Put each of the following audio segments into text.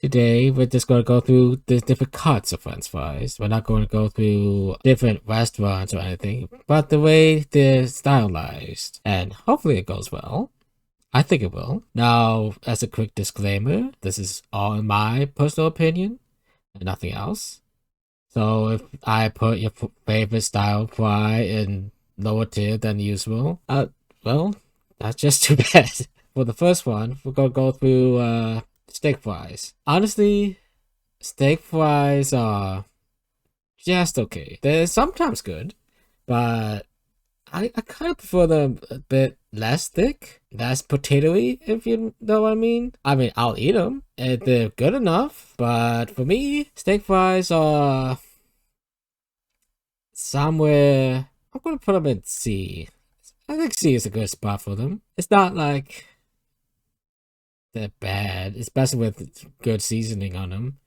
Today, we're just going to go through the different cuts of French fries. We're not going to go through different restaurants or anything, but the way they're stylized. And hopefully it goes well. I think it will. Now, as a quick disclaimer, this is all in my personal opinion and nothing else. So if I put your favorite style fry in lower tier than usual, well, that's just too bad. For the first one, we're going to go through steak fries. Honestly, steak fries are just okay. They're sometimes good, but I kind of prefer them a bit less thick, less potatoey, if you know what I mean. I mean, I'll eat them, and they're good enough, but for me, steak fries are somewhere. I'm gonna put them in C. I think C is a good spot for them. It's not like they're bad, especially with good seasoning on them.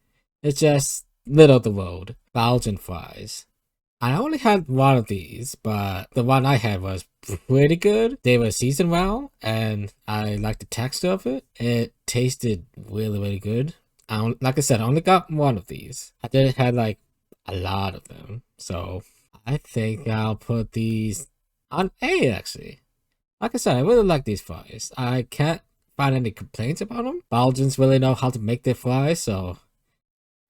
It's just middle of the road. Belgian fries. I only had one of these, but the one I had was pretty good. They were seasoned well, and I liked the texture of it. It tasted really, really good. Like I said, I only got one of these. I didn't have like a lot of them, so I think I'll put these on A actually. Like I said, I really like these fries. I can't find any complaints about them. Belgians really know how to make their fries, so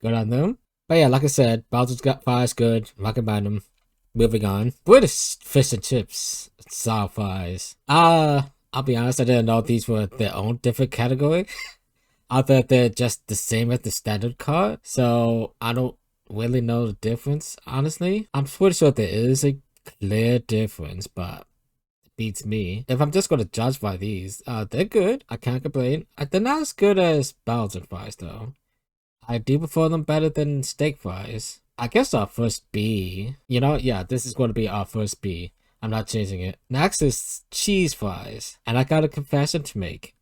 good on them. But yeah, like I said, Belgians got fries good. Recommend them. Moving on. British fish and chips style fries. I'll be honest, I didn't know these were their own different category. I thought they're just the same as the standard card, so I don't really know the difference, honestly. I'm pretty sure there is a clear difference, but beats me. If I'm just gonna judge by these, they're good. I can't complain. They're not as good as Belgian fries though. I do prefer them better than steak fries. I guess our first B. You know, yeah, this is going to be our first B. I'm not changing it. Next is cheese fries. And I got a confession to make.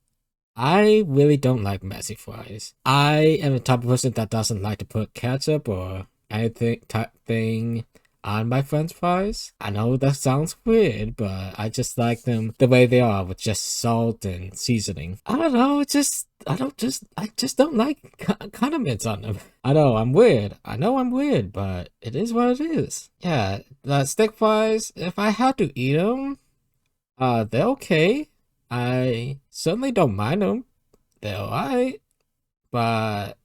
I really don't like messy fries. I am the type of person that doesn't like to put ketchup or anything type thing on my French fries. I know that sounds weird, but I just like them the way they are with just salt and seasoning. I don't know, I just don't like condiments on them. I know I'm weird. I know I'm weird, but it is what it is. Yeah, the steak fries, if I had to eat them, they're okay. I certainly don't mind them. They're alright, but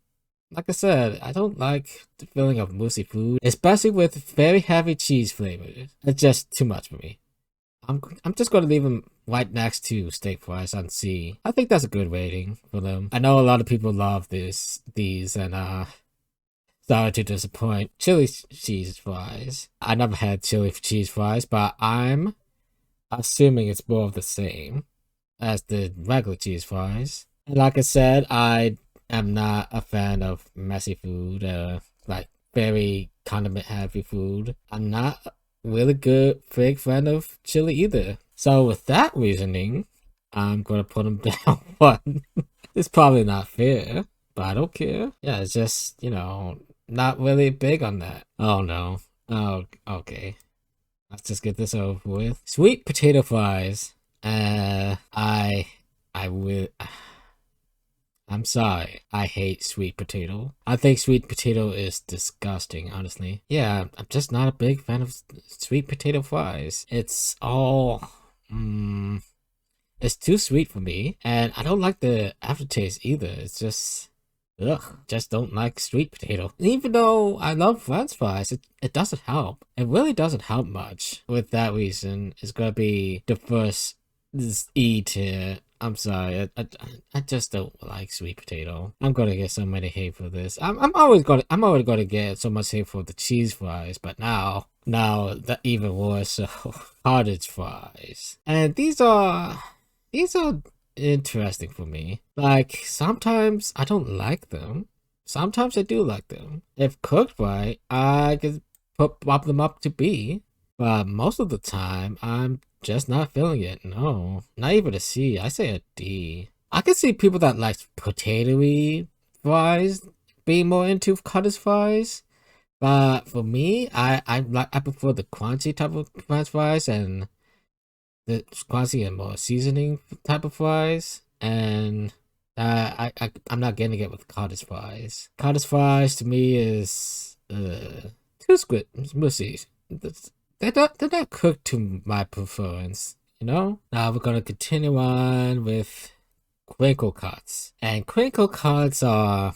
like I said, I don't like the feeling of moosey food, especially with very heavy cheese flavors. It's just too much for me. I'm just gonna leave them right next to steak fries on C. I think that's a good rating for them. I know a lot of people love these, and sorry to disappoint. Chili cheese fries. I never had chili cheese fries, but I'm assuming it's more of the same as the regular cheese fries. And like I said, I am not a fan of messy food, like very condiment heavy food. I'm not really big fan of chili either. So with that reasoning, I'm gonna put them down one. It's probably not fair, but I don't care. Yeah, it's just, not really big on that. Oh no. Oh, okay. Let's just get this over with. Sweet potato fries. I will. I'm sorry. I hate sweet potato. I think sweet potato is disgusting, honestly. Yeah, I'm just not a big fan of sweet potato fries. It's all. It's too sweet for me. And I don't like the aftertaste either. It's just. Ugh, just don't like sweet potato. Even though I love French fries, it doesn't help. It really doesn't help much. With that reason, it's gonna be the first E tier. I'm sorry, I just don't like sweet potato. I'm gonna get so many hate for this. I'm always gonna get so much hate for the cheese fries, but now that even worse. So cottage fries, and these are interesting for me. Like sometimes I don't like them. Sometimes I do like them. If cooked right, I could pop them up to B. But most of the time, I'm just not feeling it. No, not even a C. I say a D. I can see people that like potatoey fries being more into cottage fries. But for me, I prefer the crunchy type of French fries and the crunchy and more seasoning type of fries. And I'm not getting it with cottage fries. Cottage fries to me is too mushy. They're not cooked to my preference. You know. Now we're gonna continue on with crinkle cuts, and crinkle cuts are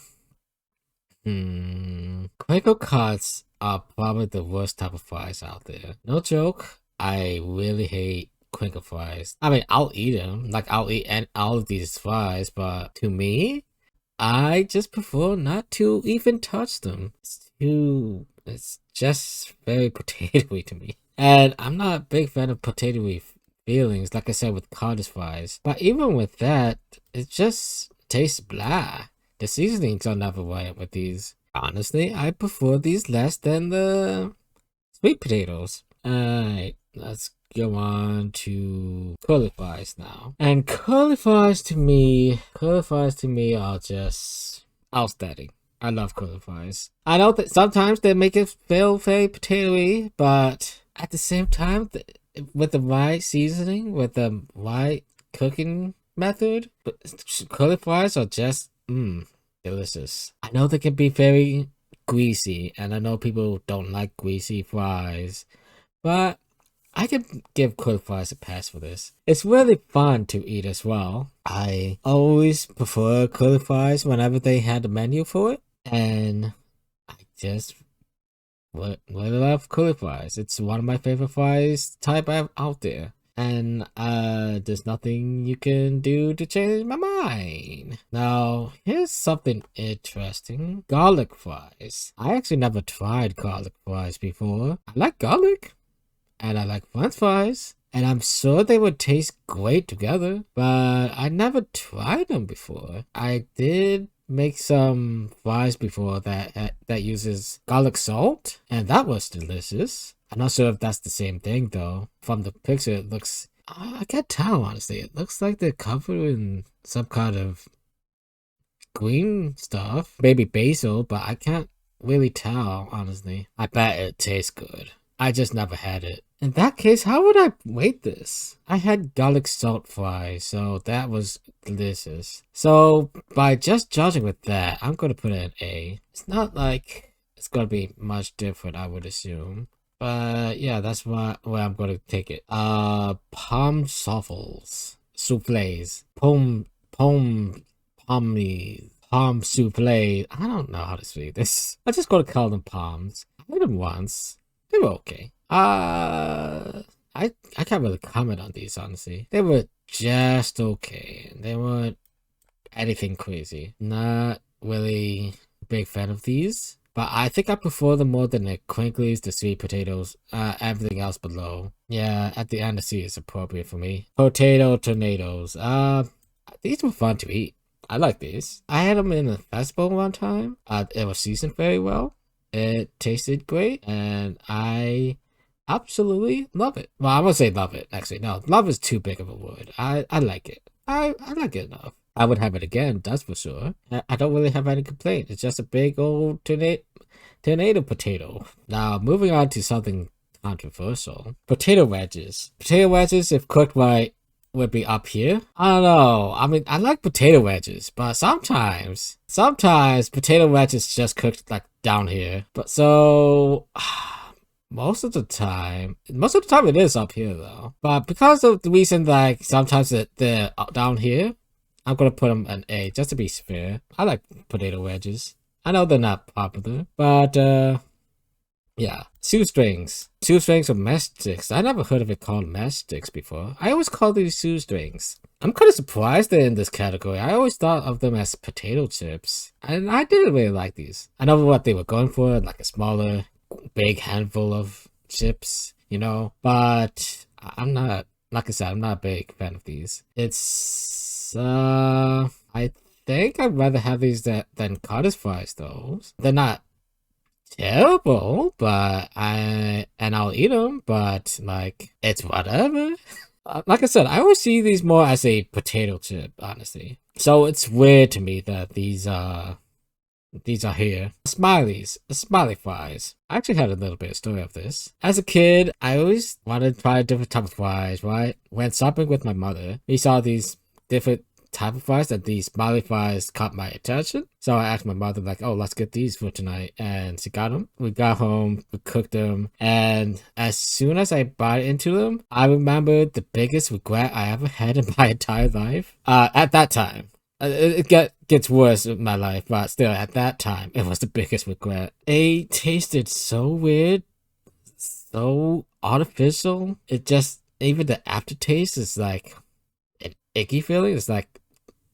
crinkle cuts are probably the worst type of fries out there. No joke. I really hate crinkle fries. I mean, I'll eat them. Like, I'll eat all of these fries, but to me, I just prefer not to even touch them. It's just very potatoey to me. And I'm not a big fan of potatoey feelings, like I said, with cottage fries. But even with that, it just tastes blah. The seasonings are never right with these. Honestly, I prefer these less than the sweet potatoes. Alright, let's go on to curly fries now. And curly fries to me are just outstanding. I love curly fries. I know that sometimes they make it feel very potatoey, but at the same time, with the right seasoning, with the right cooking method, curly fries are just delicious. I know they can be very greasy, and I know people don't like greasy fries, but I can give curly fries a pass for this. It's really fun to eat as well. I always prefer curly fries whenever they had a menu for it, and I just really love curly fries. It's one of my favorite fries type out there. And there's nothing you can do to change my mind. Now, here's something interesting. Garlic fries. I actually never tried garlic fries before. I like garlic, and I like french fries, and I'm sure they would taste great together, but I never tried them before. I did make some fries before that uses garlic salt, and that was delicious. I'm not sure if that's the same thing though. From the picture, it looks, I can't tell honestly. It looks like they're covered in some kind of green stuff, maybe basil, but I can't really tell honestly. I bet it tastes good. I just never had it. In that case, how would I rate this? I had garlic salt fries, so that was delicious. So by just judging with that, I'm gonna put it an A. It's not like it's gonna be much different, I would assume. But yeah, that's where I'm gonna take it. Palm souffles, souffles, palm souffle. I don't know how to say this. I just gotta call them palms. I had them once. They were okay. I can't really comment on these honestly. They were just okay. They weren't anything crazy. Not really a big fan of these. But I think I prefer them more than the crinklies, the sweet potatoes, everything else below. Yeah, at the end the C is appropriate for me. Potato tornadoes. These were fun to eat. I like these. I had them in a festival one time. It was seasoned very well. It tasted great, and I absolutely love it. Well, I won't say love it, actually. No, love is too big of a word. I like it. I like it enough. I would have it again, that's for sure. I don't really have any complaint. It's just a big old tornado potato. Now, moving on to something controversial. Potato wedges. Potato wedges, if cooked right, would be up here. I don't know. I mean, I like potato wedges, but sometimes potato wedges just cooked like down here. But so most of the time it is up here though. But because of the reason like sometimes they're down here, I'm gonna put them an A just to be fair. I like potato wedges. I know they're not popular, but yeah. Shoestrings. Shoestrings or mesh sticks. I never heard of it called mesh sticks before. I always call these shoestrings. I'm kind of surprised they're in this category. I always thought of them as potato chips. And I didn't really like these. I know what they were going for, like a smaller, big handful of chips, you know? But I'm not, like I said, I'm not a big fan of these. It's, I think I'd rather have these than cottage fries though. They're not terrible, but I'll eat them, but like it's whatever. Like I said, I always see these more as a potato chip, honestly. So it's weird to me that these are here. Smileys, smiley fries. I actually had a little bit of story of this. As a kid, I always wanted to try different type of fries, right? When shopping with my mother, we saw these different type of fries that these smiley fries caught my attention. So I asked my mother, like, oh, let's get these for tonight. And she got them. We got home, we cooked them. And as soon as I bite into them, I remembered the biggest regret I ever had in my entire life. At that time. It gets worse in my life, but still, at that time, it was the biggest regret. It tasted so weird, so artificial. It just, even the aftertaste is like an icky feeling. It's like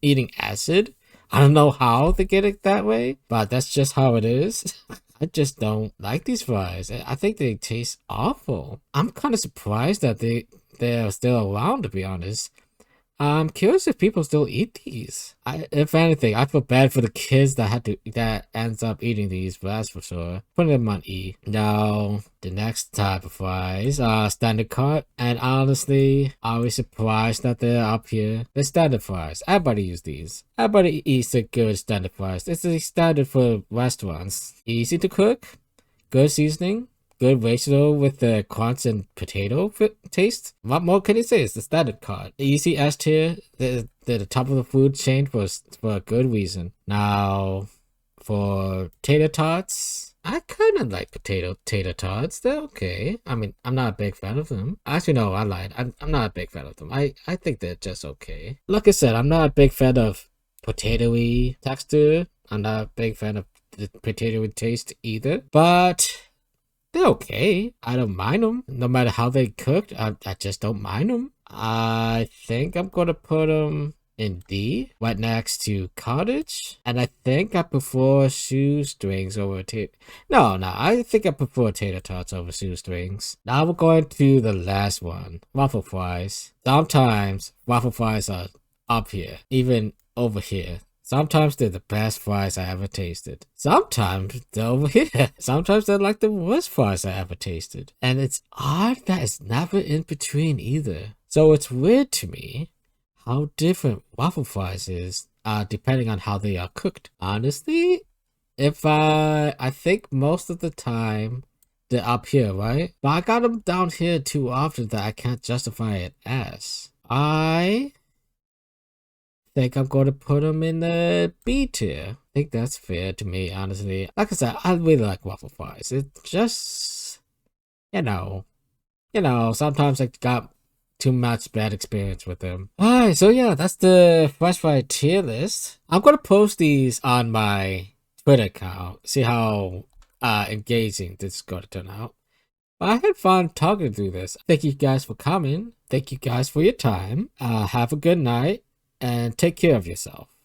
eating acid. I don't know how they get it that way, but that's just how it is. I just don't like these fries. I think they taste awful. I'm kind of surprised that they're still around, to be honest. I'm curious if people still eat these. If anything, I feel bad for the kids that ends up eating these, but that's for sure. Putting them on E. Now, the next type of fries are standard cut, and honestly, I was surprised that they're up here. They're standard fries. Everybody uses these. Everybody eats a good standard fries. It's a standard for restaurants. Easy to cook, good seasoning, good ratio with the crunch and potato taste. What more can you say? It's the standard card. Easy S tier. They're the top of the food chain for a good reason. Now, for tater tots, I kind of like tater tots. They're okay. I mean, I'm not a big fan of them. Actually, no, I lied. I'm not a big fan of them. I think they're just okay. Like I said, I'm not a big fan of potatoey texture. I'm not a big fan of the potatoey taste either. But they're okay. I don't mind them. No matter how they cooked, I just don't mind them. I think I'm going to put them in D, right next to cottage. And I think I prefer shoestrings over No, I think I prefer tater tots over shoestrings. Now we're going to the last one. Waffle fries. Sometimes waffle fries are up here, even over here. Sometimes they're the best fries I ever tasted. Sometimes they're over here. Sometimes they're like the worst fries I ever tasted. And it's odd that it's never in between either. So it's weird to me how different waffle fries is depending on how they are cooked. Honestly, I think most of the time they're up here, right? But I got them down here too often that I can't justify it as. I think I'm going to put them in the B tier. I think that's fair to me, honestly. Like I said, I really like waffle fries. It just, sometimes I got too much bad experience with them. Alright, so yeah, that's the Fresh Fry tier list. I'm going to post these on my Twitter account. See how engaging this is going to turn out. But I had fun talking through this. Thank you guys for coming. Thank you guys for your time. Have a good night. And take care of yourself.